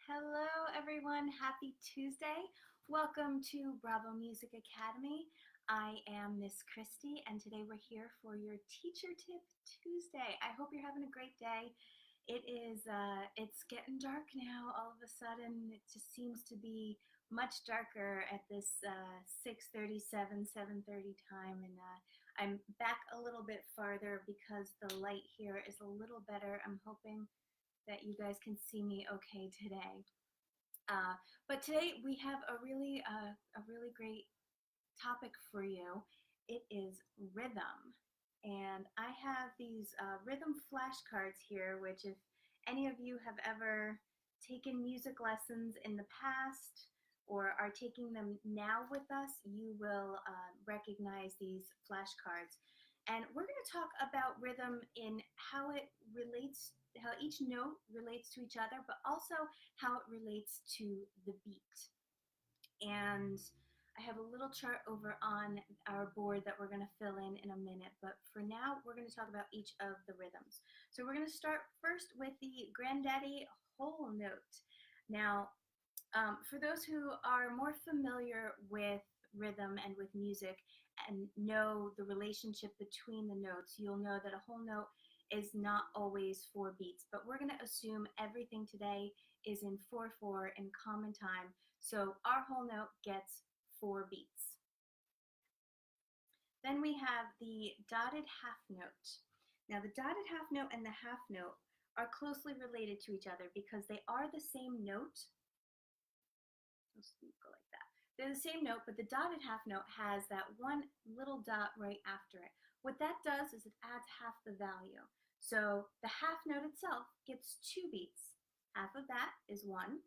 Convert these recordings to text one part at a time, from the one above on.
Hello everyone, happy Tuesday. Welcome to Bravo Music Academy. I am Miss Christy and today we're here for your Teacher Tip Tuesday. I hope you're having a great day. It's getting dark now all of a sudden. It just seems to be much darker at this 6:37, 7:30 time, and I'm back a little bit farther because the light here is a little better. I'm hoping that you guys can see me okay today. But today we have a really great topic for you. It is rhythm. And I have these rhythm flashcards here, which if any of you have ever taken music lessons in the past or are taking them now with us, you will recognize these flashcards. And we're going to talk about rhythm in how it relates, how each note relates to each other, but also how it relates to the beat. And I have a little chart over on our board that we're going to fill in a minute, but for now we're going to talk about each of the rhythms. So we're going to start first with the granddaddy whole note. Now, for those who are more familiar with rhythm and with music and know the relationship between the notes, you'll know that a whole note is not always 4 beats, but we're going to assume everything today is in 4/4 in common time. So our whole note gets 4 beats. Then we have the dotted half note. Now the dotted half note and the half note are closely related to each other because they are the same note. Let's go like that. They're the same note, but the dotted half note has that one little dot right after it. What that does is it adds half the value. So the half note itself gets 2 beats. Half of that is 1.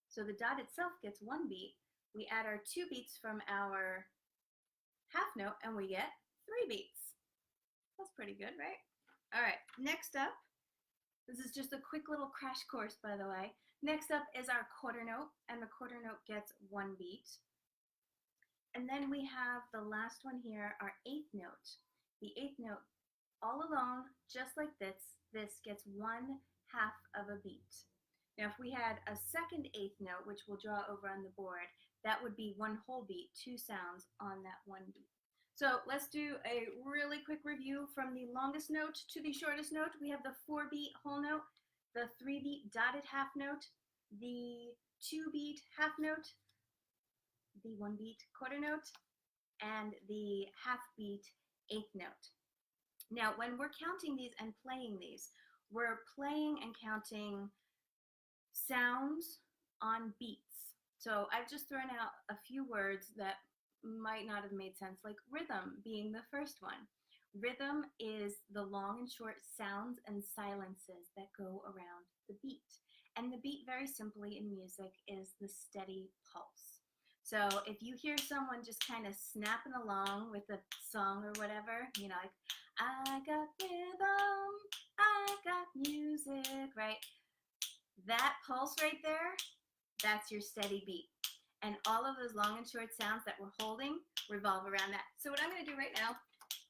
So the dot itself gets 1 beat. We add our 2 beats from our half note and we get 3 beats. That's pretty good, right? All right, next up, this is just a quick little crash course, by the way. Next up is our quarter note, and the quarter note gets 1 beat. And then we have the last one here, our eighth note. The eighth note, all alone, just like this gets 1/2 of a beat. Now, if we had a second eighth note, which we'll draw over on the board, that would be 1 whole beat, 2 sounds on that 1 beat. So let's do a really quick review from the longest note to the shortest note. We have the 4-beat whole note, the 3-beat dotted half note, the 2-beat half note, the 1-beat quarter note, and the half-beat eighth note. Now, when we're counting these and playing these, we're playing and counting sounds on beats. So I've just thrown out a few words that might not have made sense, like rhythm being the first one. Rhythm is the long and short sounds and silences that go around the beat. And the beat, very simply in music, is the steady pulse. So if you hear someone just kind of snapping along with a song or whatever, you know, like, I got rhythm, I got music, right? That pulse right there, that's your steady beat. And all of those long and short sounds that we're holding revolve around that. So what I'm going to do right now,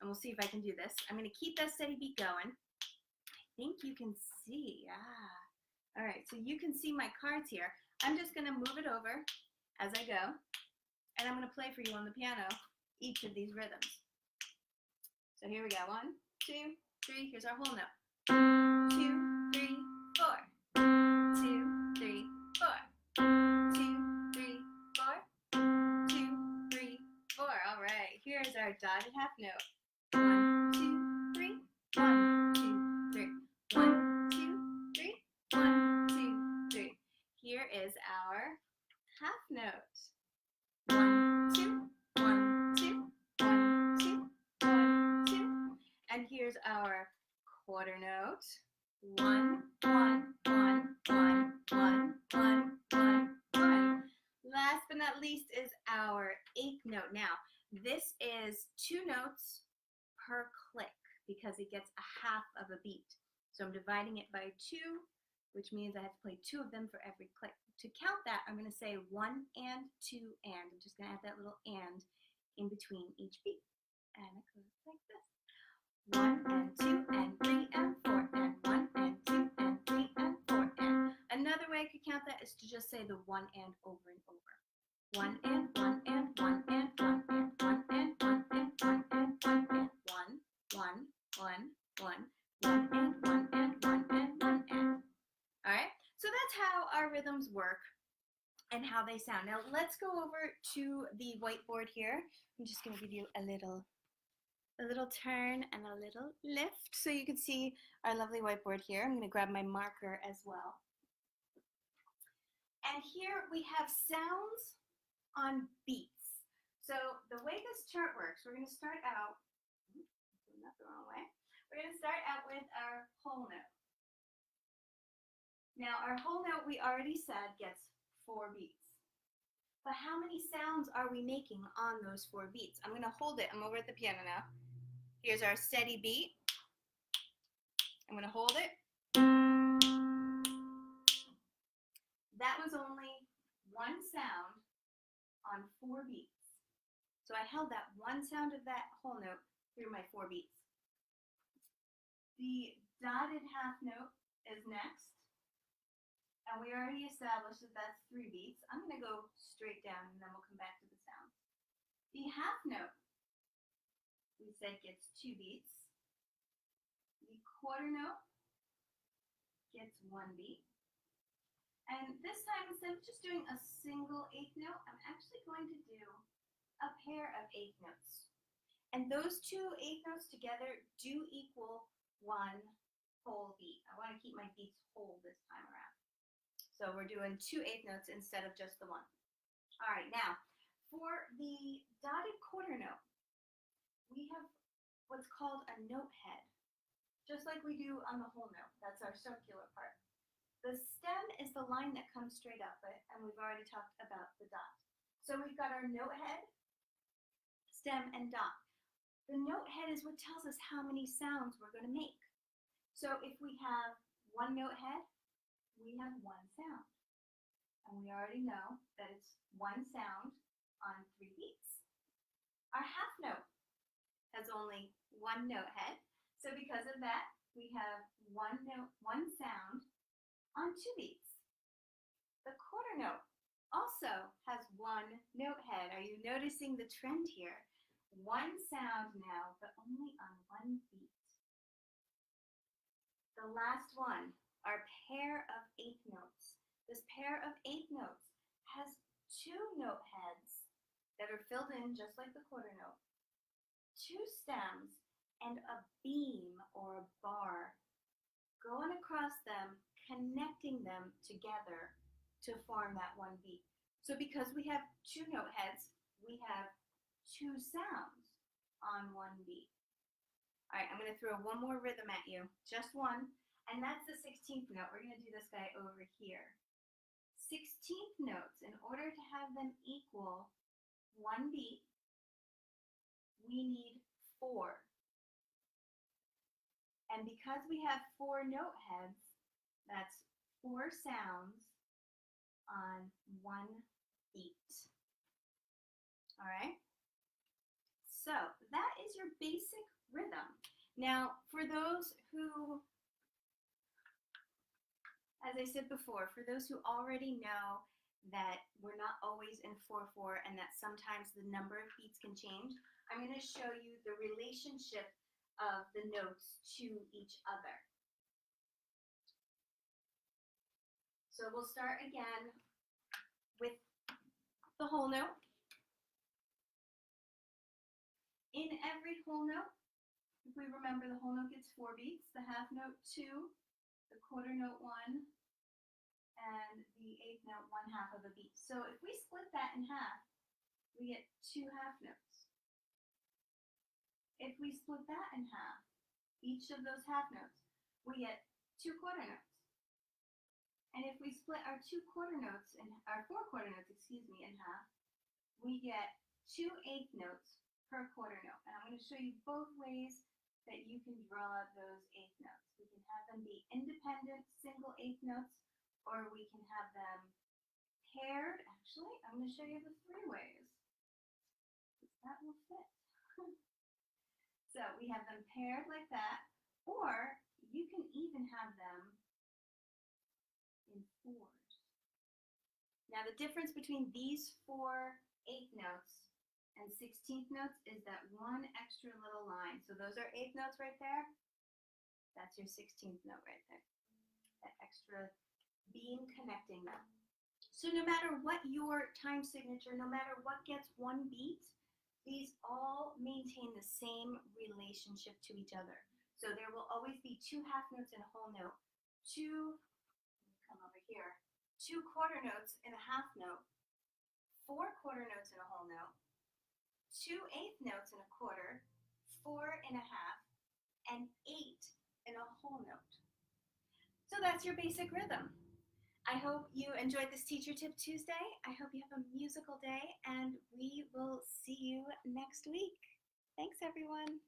and we'll see if I can do this, I'm going to keep that steady beat going. I think you can see. All right, so you can see my cards here. I'm just going to move it over as I go, and I'm going to play for you on the piano each of these rhythms. So here we go. 1, 2, 3. Here's our whole note. 2, 3, 4. 2, 3, 4. 2, 3, 4. 2, 3, 4. All right. Here's our dotted half note. 1, 2, 3. 1, 2, 3. 1, 2, 3. 1, 2, 3. Here is our half note. 1, 2, 1, 2, 1, 2, 1, 2. And here's our quarter note. 1, 1, 1, 1, 1, 1, 1, 1. Last but not least is our eighth note. Now, this is 2 notes per click because it gets a half of a beat. So I'm dividing it by 2, which means I have to play 2 of them for every click. To count that, I'm going to say 1 and 2 and. I'm just going to add that little and in between each beat. And it goes like this. 1 and 2 and 3 and 4 and 1 and 2 and 3 and 4 and. Another way way I could count that is to just say the one and over and over. One and one and one and one and one and one and one and one and one, one, one, one, one and one and one and one and. All right, so that's how our rhythms work and how they sound. Now let's go over to the whiteboard here. I'm just going to give you a little turn and a little lift so you can see our lovely whiteboard here. I'm going to grab my marker as well. And here we have sounds on beats. So the way this chart works, we're going to start out, doing that the wrong way. We're going to start out with our whole note. Now our whole note, we already said, gets 4 beats. But how many sounds are we making on those 4 beats? I'm going to hold it. I'm over at the piano now. Here's our steady beat. I'm going to hold it. That was only 1 sound on 4 beats. So I held that 1 sound of that whole note through my 4 beats. The dotted half note is next. And we already established that that's 3 beats. I'm going to go straight down and then we'll come back to the sound. The half note, we said, gets 2 beats. The quarter note gets 1 beat. And this time, instead of just doing a single 8th note, I'm actually going to do a pair of 8th notes. And those 2 8th notes together do equal 1 whole beat. I want to keep my beats whole this time around. So we're doing 2 8th notes instead of just the 1. All right, now for the dotted quarter note, we have what's called a note head, just like we do on the whole note. That's our circular part. The stem is the line that comes straight up it, and we've already talked about the dot. So we've got our note head, stem, and dot. The note head is what tells us how many sounds we're going to make. So if we have 1 note head, we have 1 sound. And we already know that it's 1 sound on 3 beats. Our half note has only 1 note head. So because of that, we have 1 sound on 2 beats. The quarter note also has 1 note head. Are you noticing the trend here? 1 sound now, but only on 1 beat. The last one, our pair of 8th notes. This pair of 8th notes has 2 note heads that are filled in just like the quarter note, 2 stems, and a beam or a bar going across them, connecting them together to form that 1 beat. So because we have 2 note heads, we have 2 sounds on 1 beat. All right, I'm going to throw 1 more rhythm at you, just 1, and that's the 16th note. We're going to do this guy over here. 16th notes, in order to have them equal 1 beat, we need 4. And because we have 4 note heads, that's 4 sounds on 1 beat. All right? So that is your basic rhythm. Now, for those who, as I said before, for those who already know that we're not always in 4/4 and that sometimes the number of beats can change, I'm going to show you the relationship of the notes to each other. So we'll start again with the whole note. In every whole note, if we remember, the whole note gets 4 beats, the half note 2, the quarter note 1, and the 8th note 1/2 of a beat. So if we split that in half, we get 2 half notes. If we split that in half, each of those half notes, we get 2 quarter notes. And if we split our 4 quarter notes, in half, we get 2 8th notes per quarter note. And I'm going to show you both ways that you can draw those 8th notes. We can have them be independent single 8th notes, or we can have them paired. Actually, I'm going to show you the 3 ways. That will fit. So we have them paired like that, or you can even have them in 4s. Now the difference between these 4 eighth notes and 16th notes is that one extra little line. So those are eighth notes right there. That's your 16th note right there. That extra beam connecting them. So no matter what your time signature, no matter what gets one beat, these all maintain the same relationship to each other. So there will always be 2 half notes and a whole note, 2, come over here, 2 quarter notes and a half note, 4 quarter notes and a whole note, 2 eighth notes and a quarter, 4 and a half, and 8 and a whole note. So that's your basic rhythm. I hope you enjoyed this Teacher Tip Tuesday. I hope you have a musical day, and we will see you next week. Thanks, everyone.